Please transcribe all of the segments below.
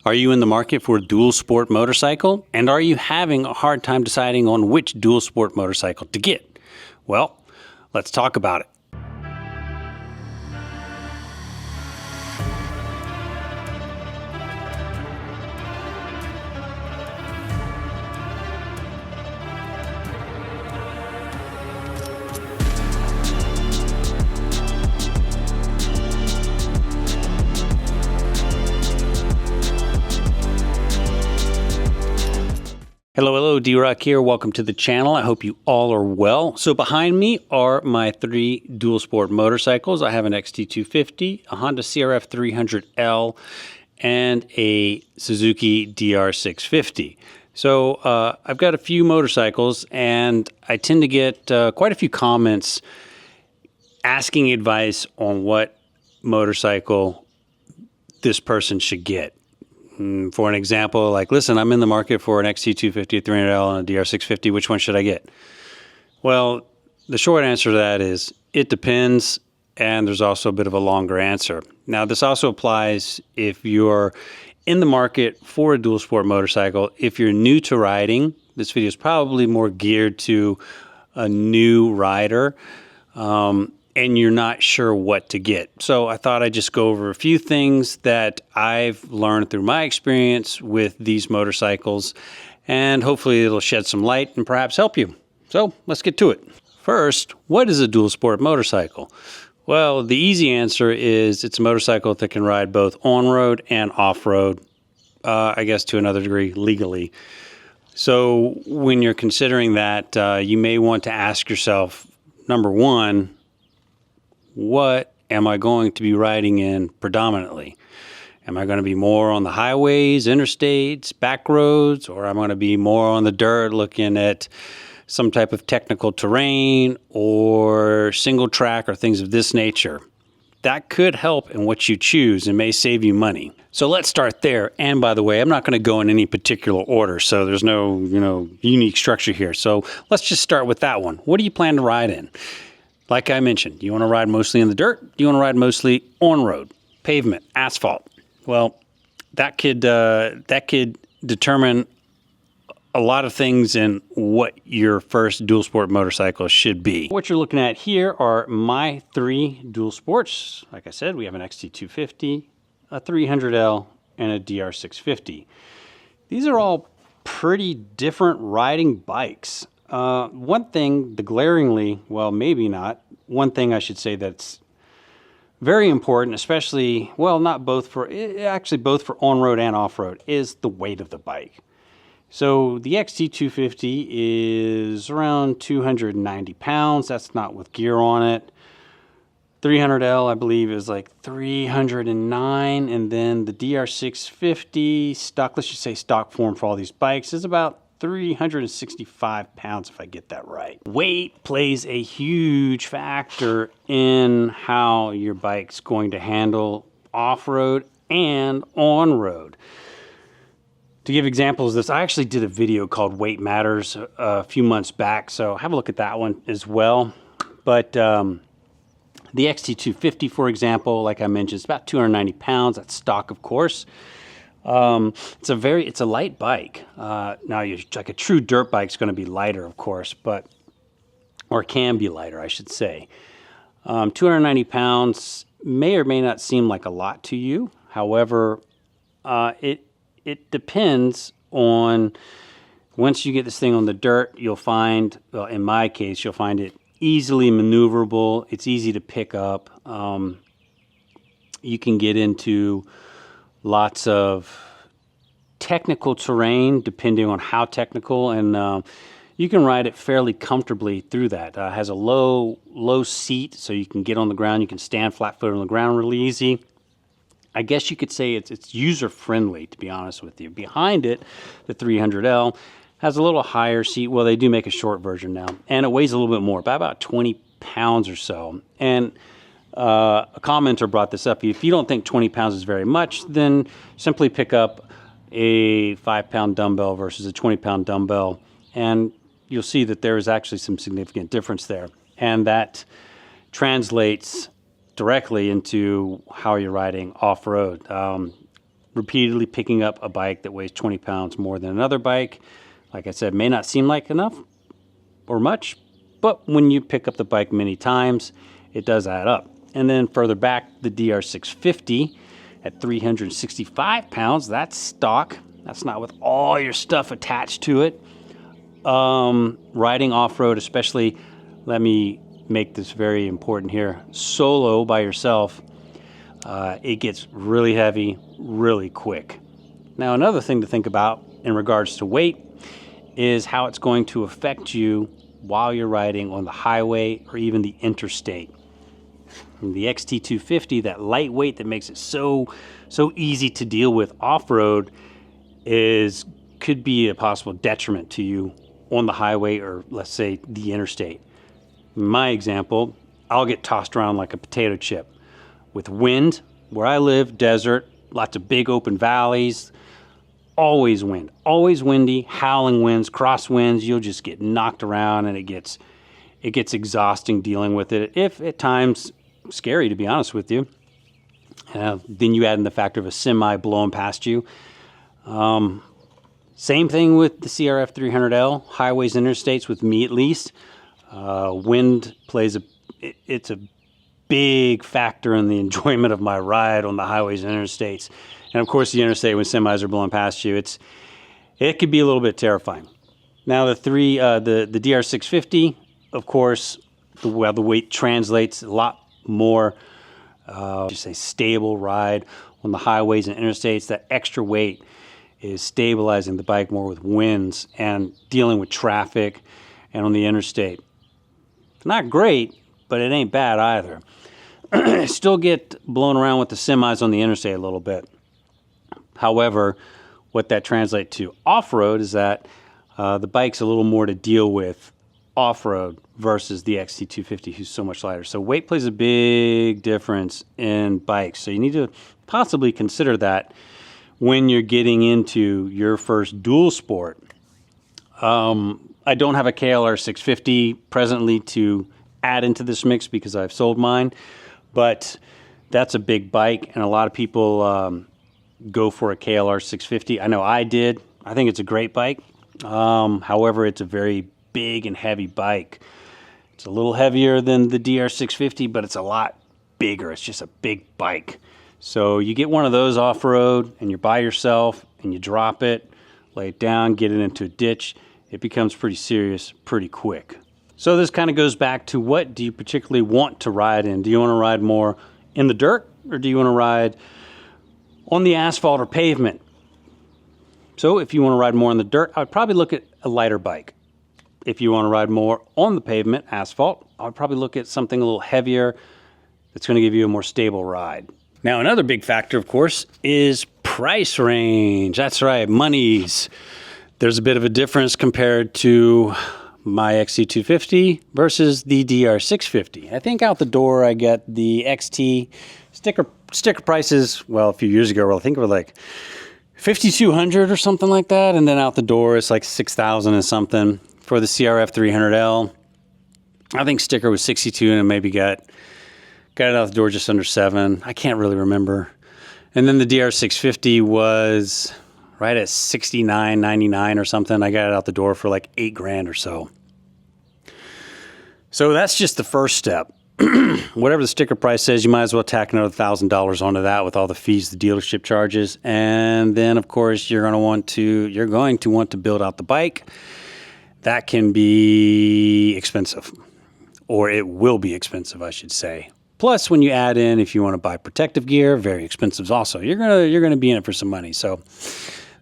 Are you in the market for a dual sport motorcycle? And are you having a hard time deciding on which dual sport motorcycle to get? Well, let's talk about it. Hello, D-Rock here. Welcome to the channel. I hope you all are well. So behind me are my three dual sport motorcycles. I have an XT250, a Honda CRF 300L, and a Suzuki DR650. So I've got a few motorcycles, and I tend to get quite a few comments asking advice on what motorcycle this person should get. For an example, like, listen, I'm in the market for an XT250, a 300L, and a DR650. Which one should I get? Well, the short answer to that is it depends, and there's also a bit of a longer answer. Now, this also applies if you're in the market for a dual sport motorcycle. If you're new to riding, this video is probably more geared to a new rider, and you're not sure what to get. So I thought I'd just go over a few things that I've learned through my experience with these motorcycles, and hopefully it'll shed some light and perhaps help you. So let's get to it. First, what is a dual sport motorcycle? Well, the easy answer is it's a motorcycle that can ride both on-road and off-road, I guess to another degree legally. So when you're considering that, you may want to ask yourself, number one, what am I going to be riding in predominantly? Am I going to be more on the highways, interstates, back roads, or am I going to be more on the dirt looking at some type of technical terrain or single track or things of this nature? That could help in what you choose and may save you money. So let's start there. And by the way, I'm not going to go in any particular order, so there's no, unique structure here. So let's just start with that one. What do you plan to ride in? Like I mentioned, you want to ride mostly in the dirt? You want to ride mostly on road, pavement, asphalt? Well, that could determine a lot of things in what your first dual sport motorcycle should be. What you're looking at here are my three dual sports. Like I said, we have an XT250, a 300L, and a DR650. These are all pretty different riding bikes. One thing, maybe not, one thing I should say that's very important, especially, well, actually both for on-road and off-road, is the weight of the bike. So the XT250 is around 290 pounds. That's not with gear on it. 300L, I believe, is like 309. And then the DR650 stock, let's just say stock form for all these bikes, is about 365 pounds, if I get that right. Weight plays a huge factor in how your bike's going to handle off-road and on-road. To give examples of this, I actually did a video called Weight Matters a few months back, so have a look at that one as well. But the XT250, for example, like I mentioned, it's about 290 pounds. That's stock, of course. It's a light bike. Now, like a true dirt bike is going to be lighter, of course, or can be lighter, I should say. 290 pounds may or may not seem like a lot to you. However, it depends on, once you get this thing on the dirt, you'll find, well, in my case, you'll find it easily maneuverable. It's easy to pick up. You can get into lots of technical terrain, depending on how technical, and you can ride it fairly comfortably through that. It has a low seat, so you can get on the ground. You can stand flat-footed on the ground really easy. I guess you could say it's user-friendly, to be honest with you. Behind it, the 300L has a little higher seat. Well, they do make a short version now, and it weighs a little bit more, about 20 pounds or so. And a commenter brought this up. If you don't think 20 pounds is very much, then simply pick up a 5-pound dumbbell versus a 20-pound dumbbell, and you'll see that there is actually some significant difference there. And that translates directly into how you're riding off-road. repeatedly picking up a bike that weighs 20 pounds more than another bike, like I said, may not seem like enough or much, but when you pick up the bike many times, it does add up. And then further back, the DR650 at 365 pounds, that's stock. That's not with all your stuff attached to it. Riding off-road, especially, let me make this very important here, solo by yourself, it gets really heavy really quick. Now, another thing to think about in regards to weight is how it's going to affect you while you're riding on the highway or even the interstate. And the XT250, that lightweight that makes it so easy to deal with off-road, could be a possible detriment to you on the highway or, let's say, the interstate. In my example, I'll get tossed around like a potato chip. With wind, where I live, desert, lots of big open valleys, always wind, always windy, howling winds, crosswinds. You'll just get knocked around, and it gets exhausting dealing with it. If at times scary, to be honest with you. Then you add in the factor of a semi blowing past you. Same thing with the CRF 300L, highways, interstates, with me at least. Wind plays it's a big factor in the enjoyment of my ride on the highways and interstates. And of course, the interstate, when semis are blowing past you, it could be a little bit terrifying. Now, the DR650, of course, the weight translates a lot more, just a stable ride on the highways and interstates. That extra weight is stabilizing the bike more with winds and dealing with traffic and on the interstate. Not great, but it ain't bad either. Still get blown around with the semis on the interstate a little bit. However, what that translates to off-road is that the bike's a little more to deal with off-road versus the XT250, who's so much lighter. So weight plays a big difference in bikes. So you need to possibly consider that when you're getting into your first dual sport. I don't have a KLR 650 presently to add into this mix because I've sold mine, but that's a big bike, and a lot of people go for a KLR 650. I know I did. I think it's a great bike. However, it's a very big and heavy bike. It's a little heavier than the DR650, but it's a lot bigger. It's just a big bike. So you get one of those off-road and you're by yourself and you drop it, lay it down, get it into a ditch, it becomes pretty serious pretty quick. So this kind of goes back to, what do you particularly want to ride in? Do you want to ride more in the dirt, or do you want to ride on the asphalt or pavement? So if you want to ride more on the dirt, I would probably look at a lighter bike. If you want to ride more on the pavement, asphalt, I would probably look at something a little heavier that's going to give you a more stable ride. Now, another big factor, of course, is price range. That's right, monies. There's a bit of a difference compared to my XT250 versus the DR650. I think out the door I get the XT sticker prices, well, a few years ago, I think were like $5,200 or something like that, and then out the door it's like $6,000 and something. For the CRF 300L, I think sticker was $62, and maybe got it out the door just under $7,000. I can't really remember. And then the DR650 was right at $69.99 or something. I got it out the door for like $8,000 or so. So that's just the first step. Whatever the sticker price says, you might as well tack another $1,000 onto that with all the fees the dealership charges. And then, of course, you're going to want to build out the bike. That can be expensive, or it will be expensive, I should say. Plus, when you add in, if you want to buy protective gear, very expensive also. You're gonna be in it for some money. So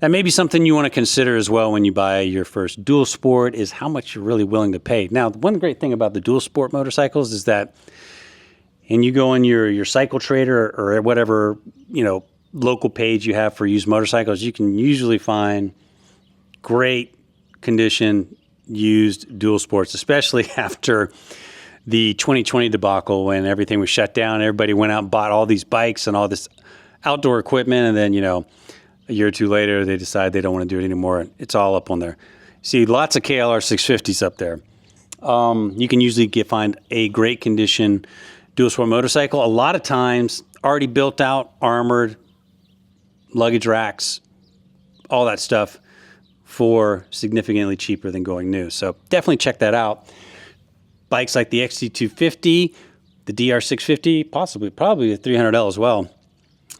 that may be something you want to consider as well when you buy your first dual sport, is how much you're really willing to pay. Now, one great thing about the dual sport motorcycles is that, and you go on your Cycle Trader or whatever local page you have for used motorcycles, you can usually find great condition used dual sports, especially after the 2020 debacle, when everything was shut down. Everybody went out and bought all these bikes and all this outdoor equipment, and then a year or two later they decide they don't want to do it anymore. It's all up on there. See, lots of KLR 650s up there. You can usually find a great condition dual sport motorcycle, a lot of times already built out, armored, luggage racks, all that stuff for significantly cheaper than going new. So definitely check that out. Bikes like the XT250, the DR650, probably the 300L as well.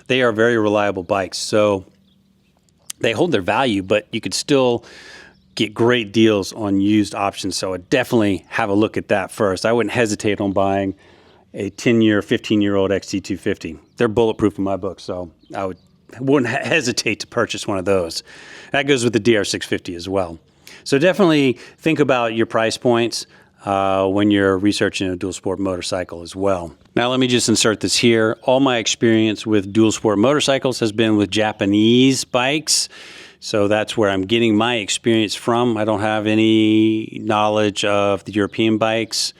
They are very reliable bikes. So they hold their value, but you could still get great deals on used options. So I'd definitely have a look at that first. I wouldn't hesitate on buying a 10-year, 15-year-old XT250. They're bulletproof in my book, so I wouldn't hesitate to purchase one of those. That goes with the DR650 as well. So definitely think about your price points when you're researching a dual sport motorcycle as well. Now let me just insert this here. All my experience with dual sport motorcycles has been with Japanese bikes. So that's where I'm getting my experience from. I don't have any knowledge of the European bikes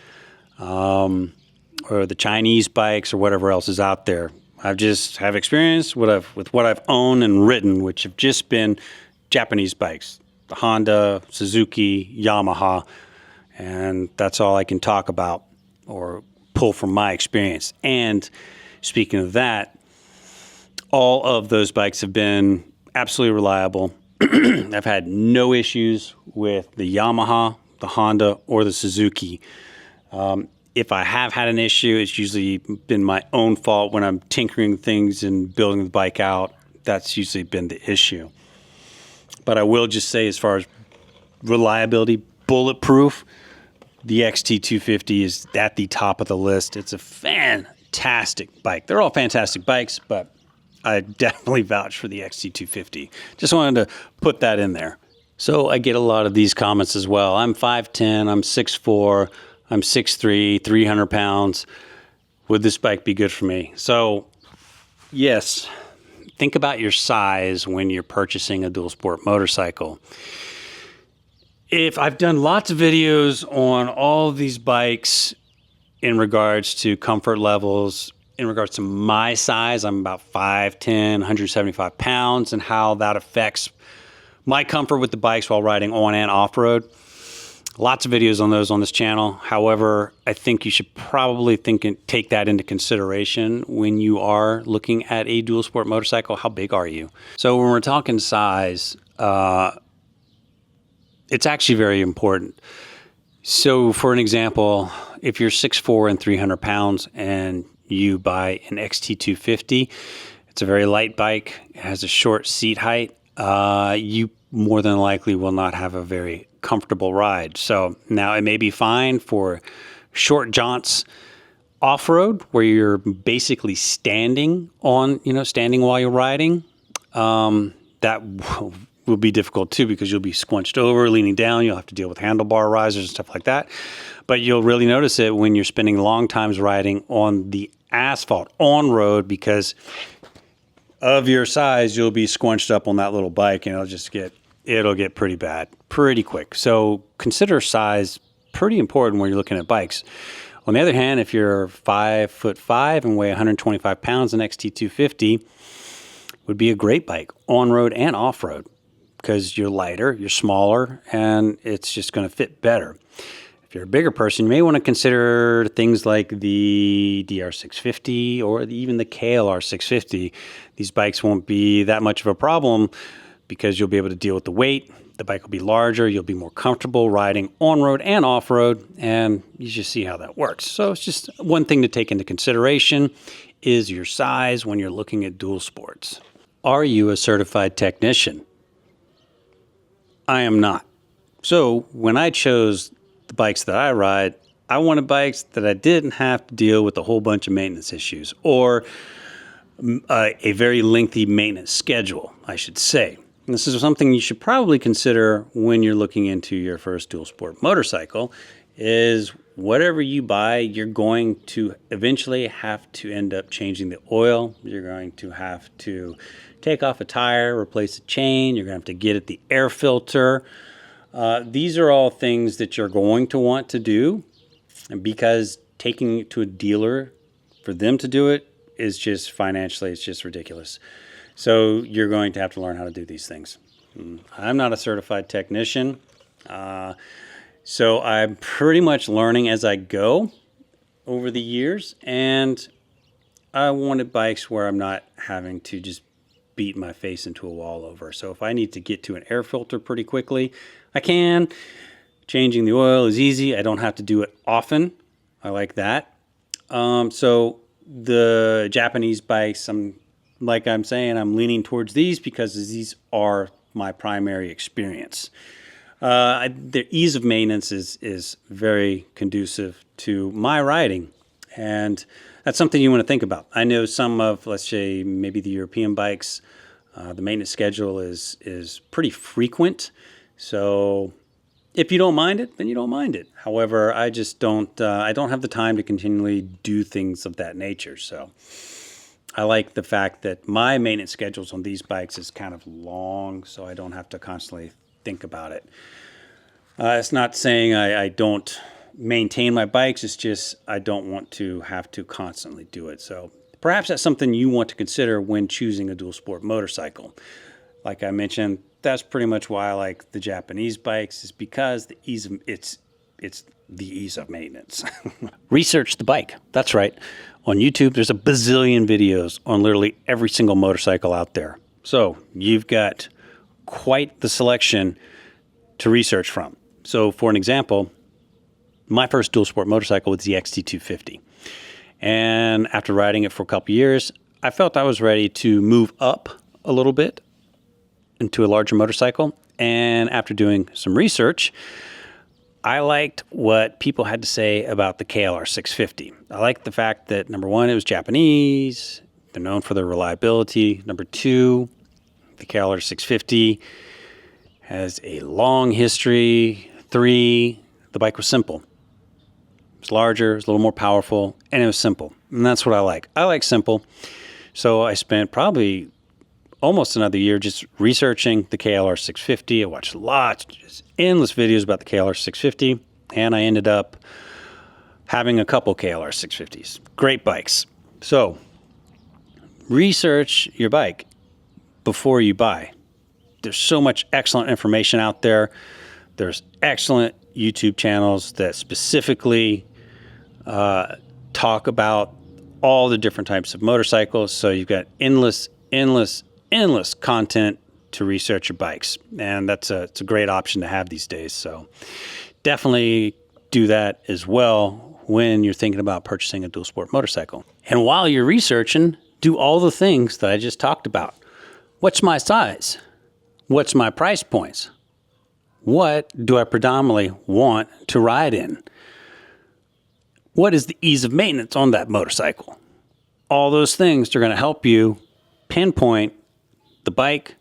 or the Chinese bikes or whatever else is out there. I just have experience with what I've owned and ridden, which have just been Japanese bikes, the Honda, Suzuki, Yamaha, and that's all I can talk about or pull from my experience. And speaking of that, all of those bikes have been absolutely reliable. I've had no issues with the Yamaha, the Honda, or the Suzuki. If I have had an issue, it's usually been my own fault when I'm tinkering things and building the bike out. That's usually been the issue. But I will just say, as far as reliability, bulletproof, the XT250 is at the top of the list. It's a fantastic bike. They're all fantastic bikes, but I definitely vouch for the XT250. Just wanted to put that in there. So I get a lot of these comments as well. I'm 5'10", I'm 6'4", I'm 6'3", 300 pounds. Would this bike be good for me? So yes, think about your size when you're purchasing a dual sport motorcycle. If I've done lots of videos on all of these bikes in regards to comfort levels, in regards to my size, I'm about 5'10", 175 pounds, and how that affects my comfort with the bikes while riding on and off-road. Lots of videos on those on this channel. However, I think you should probably take that into consideration when you are looking at a dual sport motorcycle. How big are you? So when we're talking size, it's actually very important. So for an example, if you're 6'4" and 300 pounds and you buy an XT250, it's a very light bike, it has a short seat height, you more than likely will not have a very comfortable ride. So now it may be fine for short jaunts off-road where you're basically standing while you're riding. That will be difficult too, because you'll be squunched over, leaning down. You'll have to deal with handlebar risers and stuff like that. But you'll really notice it when you're spending long times riding on the asphalt on road, because of your size, you'll be squunched up on that little bike, and it'll get pretty bad pretty quick. So consider size pretty important when you're looking at bikes. On the other hand, if you're 5'5" and weigh 125 pounds, an XT250 would be a great bike on road and off road, because you're lighter, you're smaller, and it's just going to fit better. If you're a bigger person, you may want to consider things like the DR650 or even the KLR650. These bikes won't be that much of a problem because you'll be able to deal with the weight. The bike will be larger, you'll be more comfortable riding on-road and off-road, and you just see how that works. So it's just one thing to take into consideration is your size when you're looking at dual sports. Are you a certified technician? I am not. So when I chose the bikes that I ride, I wanted bikes that I didn't have to deal with a whole bunch of maintenance issues, or a very lengthy maintenance schedule, I should say. And this is something you should probably consider when you're looking into your first dual sport motorcycle, is whatever you buy, you're going to eventually have to end up changing the oil. You're going to have to take off a tire, replace a chain. You're going to have to get at the air filter. These are all things that you're going to want to do, and because taking it to a dealer for them to do it is just financially, it's just ridiculous. So you're going to have to learn how to do these things. I'm not a certified technician, so I'm pretty much learning as I go over the years, and I wanted bikes where I'm not having to just beat my face into a wall over. So if I need to get to an air filter pretty quickly, I can. Changing the oil is easy. I don't have to do it often. I like that. So the Japanese bikes, like I'm saying, I'm leaning towards these because these are my primary experience. The ease of maintenance is very conducive to my riding, and that's something you want to think about. I know some of, let's say, maybe the European bikes, the maintenance schedule is pretty frequent. So if you don't mind it, then you don't mind it. However, I just don't. I don't have the time to continually do things of that nature. So I like the fact that my maintenance schedules on these bikes is kind of long, so I don't have to constantly think about it. It's not saying I don't maintain my bikes. It's just I don't want to have to constantly do it. So perhaps that's something you want to consider when choosing a dual sport motorcycle. Like I mentioned, that's pretty much why I like the Japanese bikes, is because it's the ease of maintenance. Research the bike. That's right. On YouTube, there's a bazillion videos on literally every single motorcycle out there. So you've got quite the selection to research from. So for an example, my first dual sport motorcycle was the XT250. And after riding it for a couple years, I felt I was ready to move up a little bit into a larger motorcycle. And after doing some research, I liked what people had to say about the KLR 650. I liked the fact that, number one, it was Japanese. They're known for their reliability. Number two, the KLR 650 has a long history. Three, the bike was simple. It was larger, it was a little more powerful, and it was simple. And that's what I like. I like simple. So I spent probably almost another year just researching the KLR 650. I watched lots, just endless videos about the KLR 650, and I ended up having a couple KLR 650s. Great bikes. So research your bike before you buy. There's so much excellent information out there. There's excellent YouTube channels that specifically talk about all the different types of motorcycles. So you've got endless content to research your bikes. And it's a great option to have these days. So definitely do that as well when you're thinking about purchasing a dual sport motorcycle. And while you're researching, do all the things that I just talked about. What's my size? What's my price points? What do I predominantly want to ride in? What is the ease of maintenance on that motorcycle? All those things are going to help you pinpoint the bike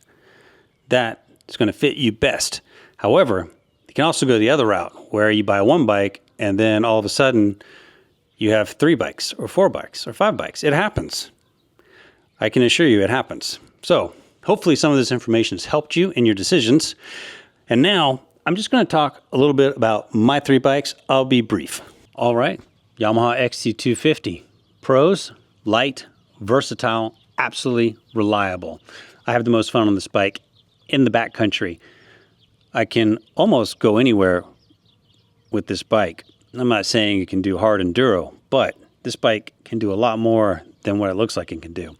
that is going to fit you best. However, you can also go the other route where you buy one bike and then all of a sudden you have 3 bikes or 4 bikes or 5 bikes. It happens. I can assure you it happens. So hopefully some of this information has helped you in your decisions. And now I'm just going to talk a little bit about my 3 bikes. I'll be brief. All right. Yamaha XT250. Pros: light, versatile, absolutely reliable. I have the most fun on this bike in the backcountry. I can almost go anywhere with this bike. I'm not saying it can do hard enduro, but this bike can do a lot more than what it looks like it can do.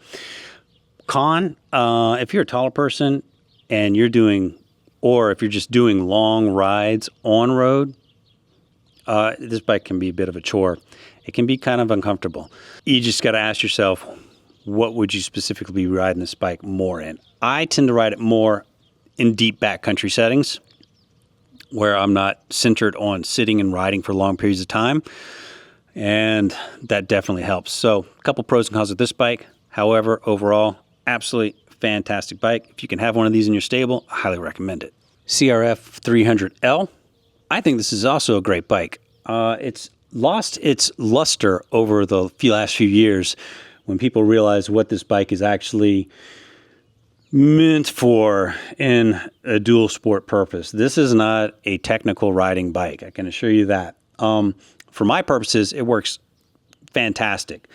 Con, if you're a taller person and you're doing, or if you're just doing long rides on road, this bike can be a bit of a chore. It can be kind of uncomfortable. You just got to ask yourself, what would you specifically be riding this bike more in? I tend to ride it more in deep backcountry settings where I'm not centered on sitting and riding for long periods of time. And that definitely helps. So a couple pros and cons with this bike. However, overall, absolutely fantastic bike. If you can have one of these in your stable, I highly recommend it. CRF 300L. I think this is also a great bike. It's lost its luster over the last few years when people realize what this bike is actually meant for in a dual sport purpose. This is not a technical riding bike. I can assure you that. For my purposes, it works fantastic.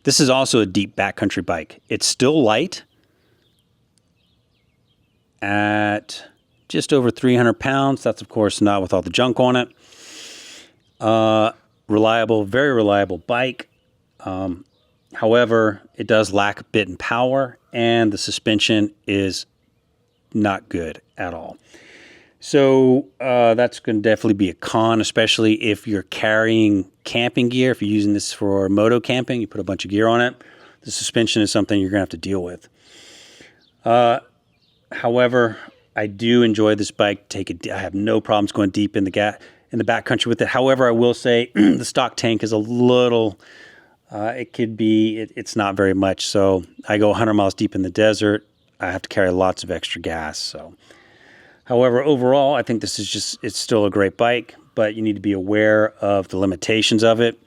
This is also a deep backcountry bike. It's still light at just over 300 pounds. That's, of course, not with all the junk on it. Reliable, very reliable bike. However, it does lack a bit in power, and the suspension is not good at all. So that's going to definitely be a con, especially if you're carrying camping gear. If you're using this for moto camping, you put a bunch of gear on it, the suspension is something you're going to have to deal with. However, I do enjoy this bike. I have no problems going deep in the backcountry with it. However, I will say the stock tank is a little, it's not very much. So I go 100 miles deep in the desert. I have to carry lots of extra gas. So, however, overall, I think this is it's still a great bike, but you need to be aware of the limitations of it.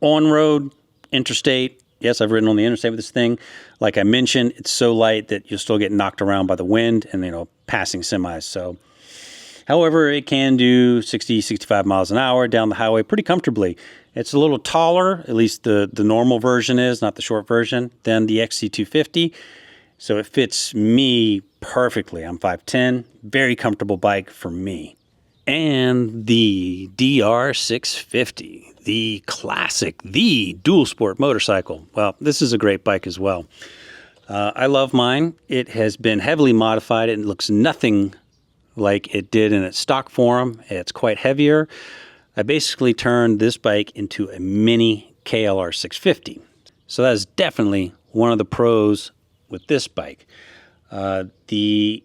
On-road, interstate, yes, I've ridden on the interstate with this thing. Like I mentioned, it's so light that you'll still get knocked around by the wind and, passing semis. So, however, it can do 60, 65 miles an hour down the highway pretty comfortably. It's a little taller, at least the normal version is, not the short version, than the XT250. So it fits me perfectly. I'm 5'10", very comfortable bike for me. And the DR650, the classic, the dual sport motorcycle. Well, this is a great bike as well. I love mine. It has been heavily modified. It looks nothing like it did in its stock form. It's quite heavier. I basically turned this bike into a mini KLR 650. So that is definitely one of the pros with this bike. The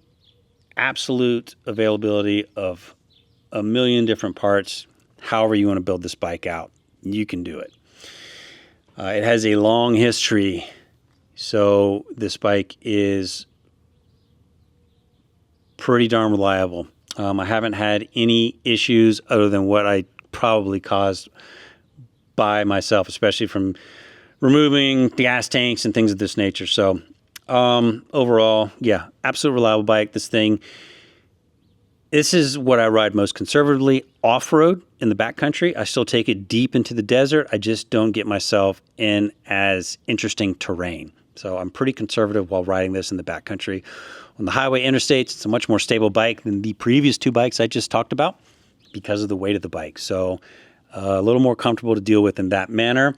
absolute availability of a million different parts, however you want to build this bike out, you can do it. It has a long history, so this bike is pretty darn reliable. I haven't had any issues other than what I probably caused by myself, especially from removing gas tanks and things of this nature. So overall, yeah, absolute reliable bike. This is what I ride most conservatively off-road in the backcountry. I still take it deep into the desert. I just don't get myself in as interesting terrain. So I'm pretty conservative while riding this in the backcountry. On the highway interstates, it's a much more stable bike than the previous two bikes I just talked about because of the weight of the bike. So a little more comfortable to deal with in that manner.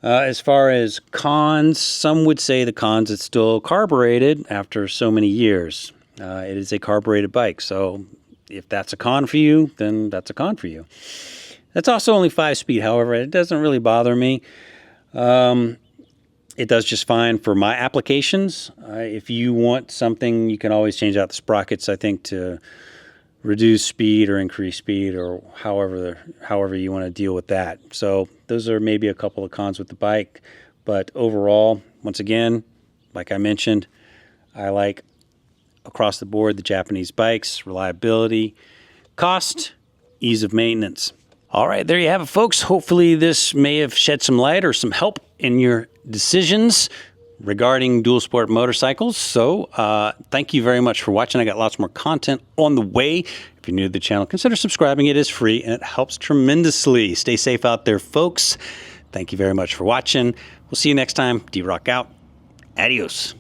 As far as cons, some would say the cons, it's still carbureted after so many years. It is a carbureted bike, so if that's a con for you, then that's a con for you. That's also only 5-speed, however, it doesn't really bother me. It does just fine for my applications. If you want something, you can always change out the sprockets, I think, to reduce speed or increase speed or however you want to deal with that. So those are maybe a couple of cons with the bike. But overall, once again, like I mentioned, I like across the board the Japanese bikes, reliability, cost, ease of maintenance. All right, there you have it, folks. Hopefully this may have shed some light or some help in your decisions regarding dual sport motorcycles. So thank you very much for watching. I got lots more content on the way. If you're new to the channel, consider subscribing. It is free and it helps tremendously. Stay safe out there, folks. Thank you very much for watching. We'll see you next time. D-Rock out. Adios.